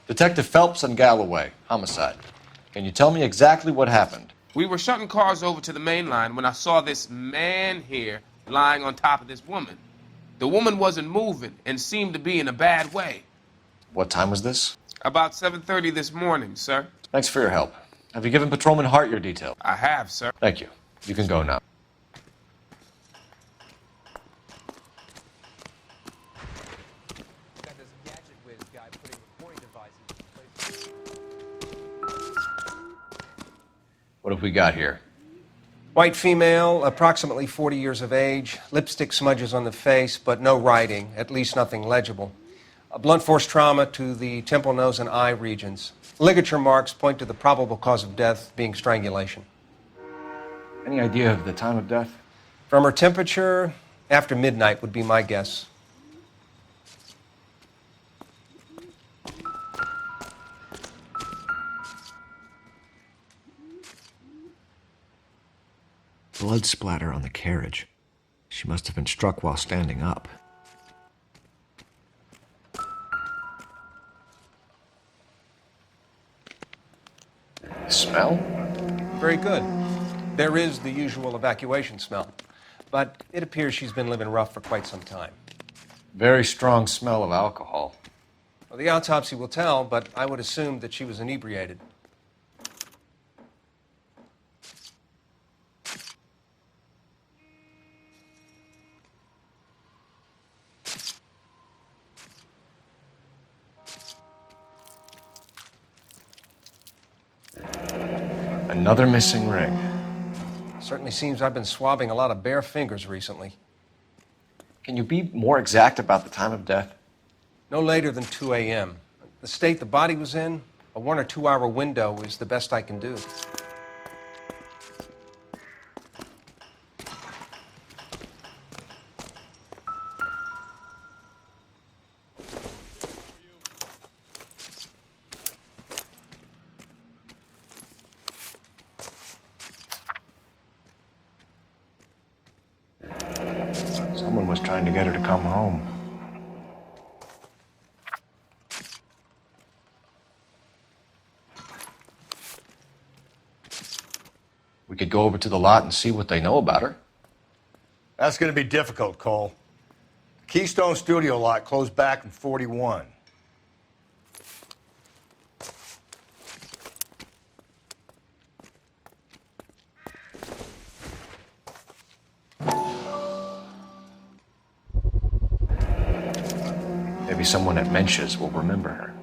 Detective Phelps and Galloway, homicide. Can you tell me exactly what happened? We were shutting cars over to the main line when I saw this man here lying on top of this woman. The woman wasn't moving and seemed to be in a bad way. What time was this? About 7:30 this morning, sir. Thanks for your help. Have you given Patrolman Hart your details? I have, sir. Thank you. You can go now. What have we got here? White female, approximately 40 years of age, lipstick smudges on the face, but no writing, at least nothing legible. A blunt force trauma to the temple, nose, and eye regions. Ligature marks point to the probable cause of death being strangulation. Any idea of the time of death? From her temperature, after midnight would be my guess. Blood splatter on the carriage. She must have been struck while standing up. Smell? Very good. There is the usual evacuation smell, but it appears she's been living rough for quite some time. Very strong smell of alcohol. Well, the autopsy will tell, but I would assume that she was inebriated. Another missing ring. Certainly seems I've been swabbing a lot of bare fingers recently. Can you be more exact about the time of death? No later than 2 a.m. The state the body was in, a 1 or 2 hour window is the best I can do. Someone was trying to get her to come home. We could go over to the lot and see what they know about her. That's going to be difficult, Cole. Keystone Studio lot closed back in 41. Maybe someone at Mensch's will remember her.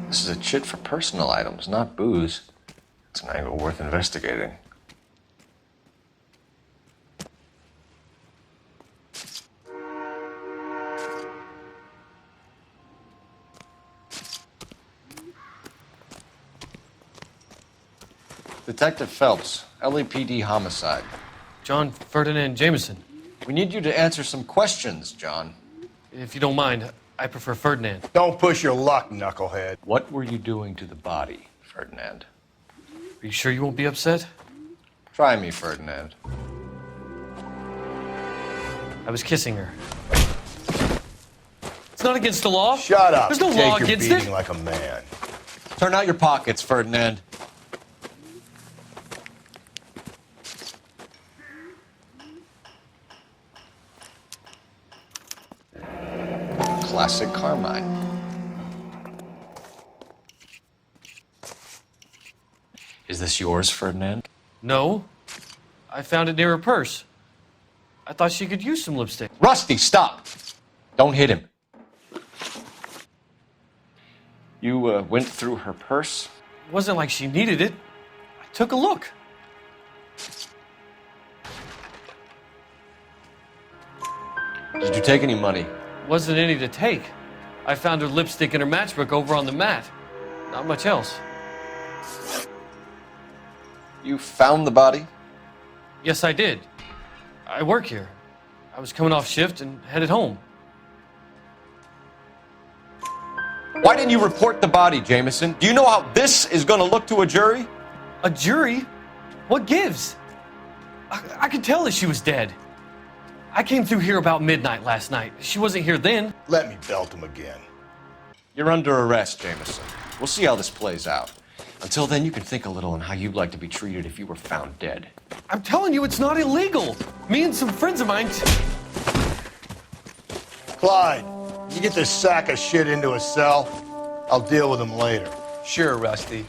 This is a chit for personal items, not booze. It's an angle worth investigating. Detective Phelps, LAPD homicide. John Ferdinand Jameson. We need you to answer some questions, John. If you don't mind, I prefer Ferdinand. Don't push your luck, knucklehead. What were you doing to the body, Ferdinand? Are you sure you won't be upset? Try me, Ferdinand. I was kissing her. It's not against the law. Shut up. There's no Take law your against beating it. like a man. Turn out your pockets, Ferdinand. Classic Carmine. Is this yours, Ferdinand? No. I found it near her purse. I thought she could use some lipstick. Rusty, stop! Don't hit him. You went through her purse? It wasn't like she needed it. I took a look. Did you take any money? Wasn't any to take. I found her lipstick and her matchbook over on the mat. Not much else. You found the body? Yes, I did. I work here. I was coming off shift and headed home. Why didn't you report the body, Jameson? Do you know how this is going to look to a jury? A jury? What gives? I could tell that she was dead. I came through here about midnight last night. She wasn't here then. Let me belt him again. You're under arrest, Jameson. We'll see how this plays out. Until then, you can think a little on how you'd like to be treated if you were found dead. I'm telling you, it's not illegal. Me and some friends of mine. Clyde, you get this sack of shit into a cell. I'll deal with him later. Sure, Rusty.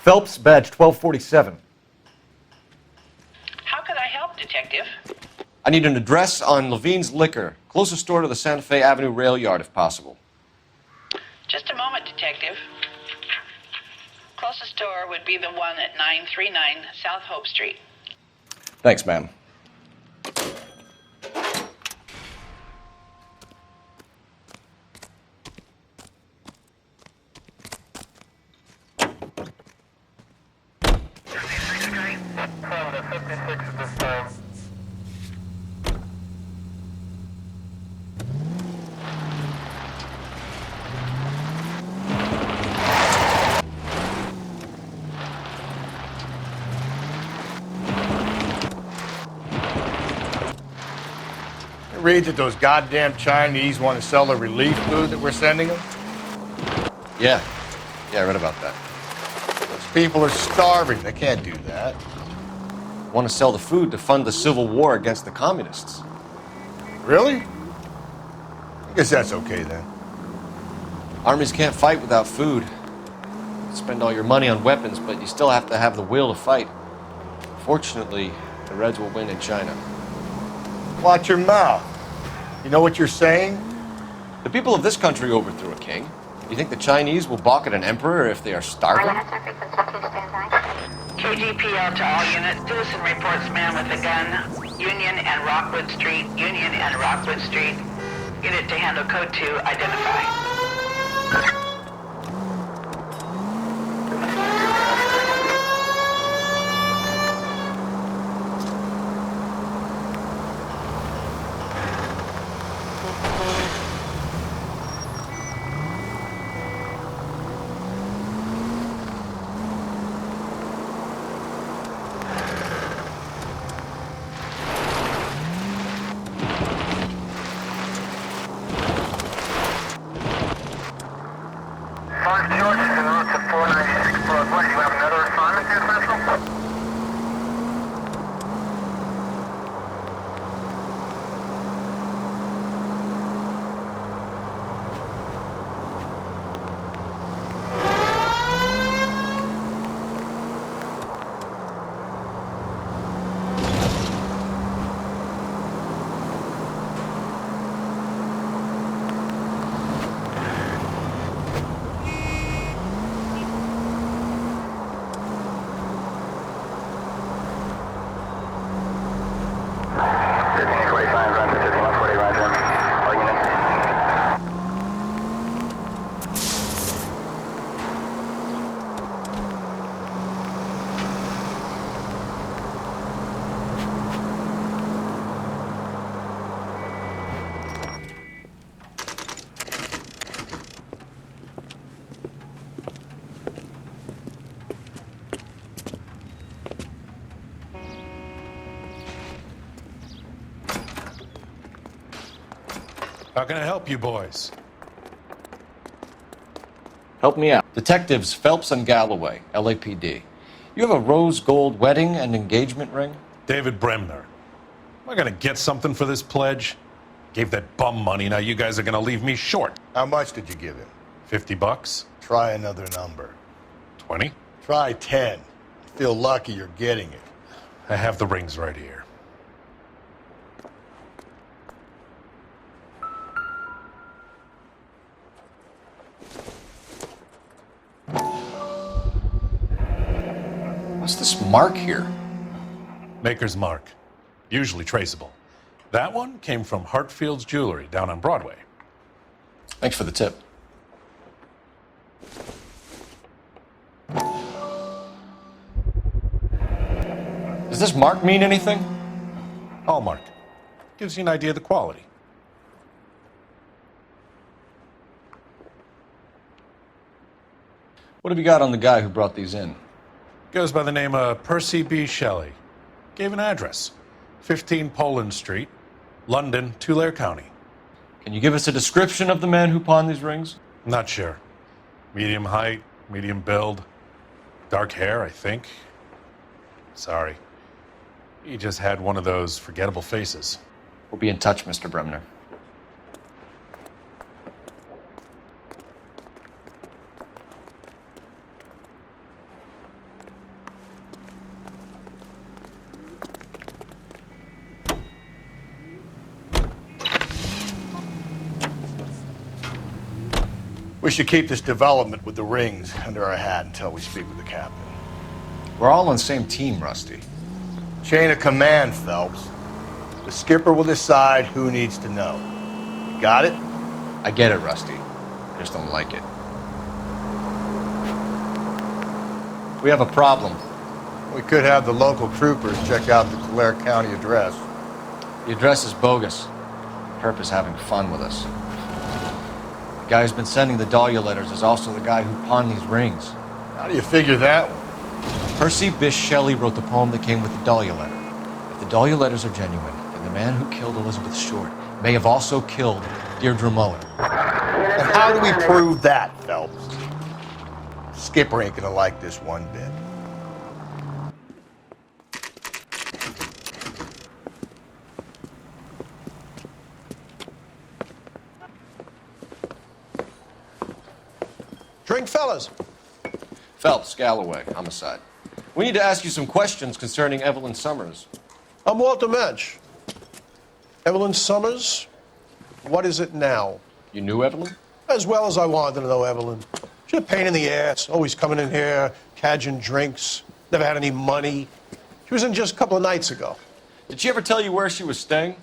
Phelps, badge 1247. How could I help, Detective? I need an address on Levine's Liquor. Closest store to the Santa Fe Avenue rail yard, if possible. Just a moment, Detective. Closest store would be the one at 939 South Hope Street. Thanks, ma'am. Read that those goddamn Chinese want to sell the relief food that we're sending them? Yeah, I read about that. Those people are starving. They can't do that. Want to sell the food to fund the civil war against the communists. Really? I guess that's okay then. Armies can't fight without food. Spend all your money on weapons, but you still have to have the will to fight. Fortunately, the Reds will win in China. Watch your mouth. You know what you're saying? The people of this country overthrew a king. You think the Chinese will balk at an emperor if they are starving? KGPL to all units. Citizen reports man with a gun. Union and Rockwood Street. Union and Rockwood Street. Unit to handle code 2. Identify. How can I help you boys? Help me out. Detectives Phelps and Galloway, LAPD. You have a rose gold wedding and engagement ring? David Bremner. Am I gonna get something for this pledge? Gave that bum money, now you guys are gonna leave me short. How much did you give him? $50? Try another number. 20? Try 10. Feel lucky you're getting it. I have the rings right here. What's this mark here? Maker's mark. Usually traceable. That one came from Hartfield's Jewelry down on Broadway. Thanks for the tip. this mark mean anything? Hallmark. Gives you an idea of the quality. What have you got on the guy who brought these in? Goes by the name of Percy B. Shelley. Gave an address. 15 Poland Street, London, Tulare County. Can you give us a description of the man who pawned these rings? Not sure. Medium height, medium build. Dark hair, I think. Sorry. He just had one of those forgettable faces. We'll be in touch, Mr. Bremner. We should keep this development with the rings under our hat until we speak with the captain. We're all on the same team, Rusty. Chain of command, Phelps. The skipper will decide who needs to know. You got it? I get it, Rusty. I just don't like it. We have a problem. We could have the local troopers check out the Tulare County address. The address is bogus. Herp is having fun with us. The guy who's been sending the Dahlia letters is also the guy who pawned these rings. How do you figure that one? Percy Bysshe Shelley wrote the poem that came with the Dahlia letter. If the Dahlia letters are genuine, then the man who killed Elizabeth Short may have also killed Deirdre Mullen. And how do we prove that, Phelps? Skipper ain't gonna like this one bit. Drink, fellas. Phelps, Galloway, homicide. We need to ask you some questions concerning Evelyn Summers. I'm Walter Mensch. Evelyn Summers, what is it now? You knew Evelyn? As well as I wanted to know Evelyn. She's a pain in the ass, always coming in here, cadging drinks, never had any money. She was in just a couple of nights ago. Did she ever tell you where she was staying?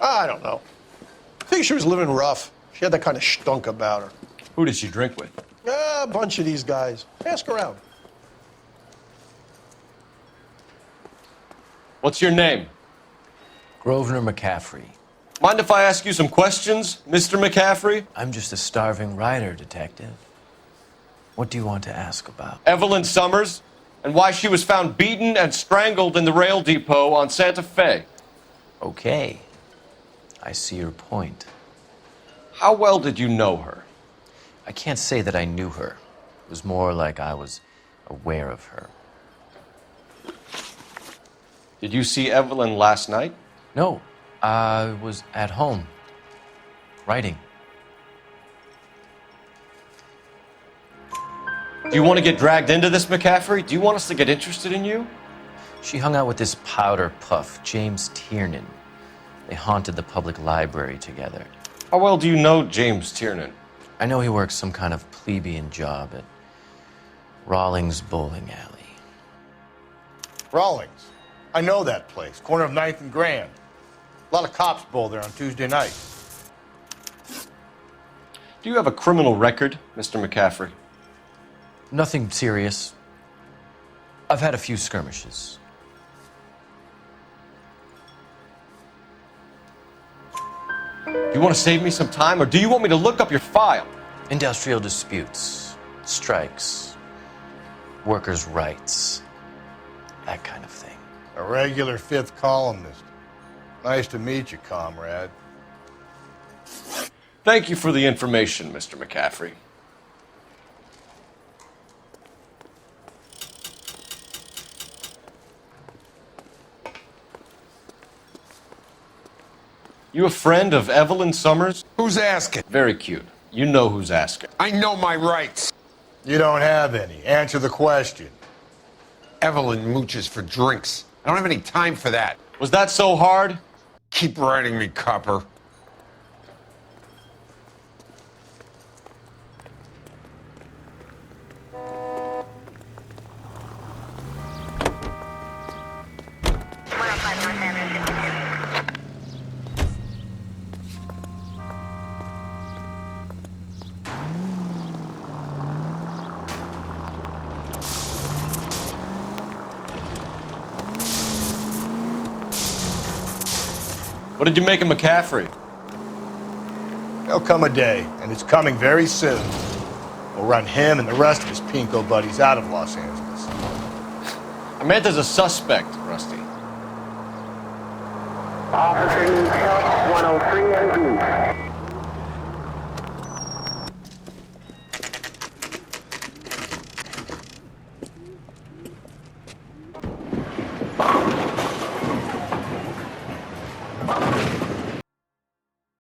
I don't know. I think she was living rough. She had that kind of stunk about her. Who did she drink with? A bunch of these guys. Ask around. What's your name? Grosvenor McCaffrey. Mind if I ask you some questions, Mr. McCaffrey? I'm just a starving writer, detective. What do you want to ask about? Evelyn Summers, and why she was found beaten and strangled in the rail depot on Santa Fe. Okay. I see your point. How well did you know her? I can't say that I knew her. It was more like I was aware of her. Did you see Evelyn last night? No, I was at home, writing. Do you want to get dragged into this, McCaffrey? Do you want us to get interested in you? She hung out with this powder puff, James Tiernan. They haunted the public library together. How well do you know James Tiernan? I know he works some kind of plebeian job at Rawlings Bowling Alley. Rawlings. I know that place. Corner of 9th and Grand. A lot of cops bowl there on Tuesday nights. Do you have a criminal record, Mr. McCaffrey? Nothing serious. I've had a few skirmishes. Do you want to save me some time, or do you want me to look up your file? Industrial disputes, strikes, workers' rights, that kind of thing. A regular fifth columnist. Nice to meet you, comrade. Thank you for the information, Mr. McCaffrey. You a friend of Evelyn Summers? Who's asking? Very cute. You know who's asking. I know my rights. You don't have any. Answer the question. Evelyn mooches for drinks. I don't have any time for that. Was that so hard? Keep writing me, copper. What did you make of McCaffrey? There'll come a day, and it's coming very soon. We'll run him and the rest of his pinko buddies out of Los Angeles. I meant as a suspect, Rusty. Officer needs help, 103 and B.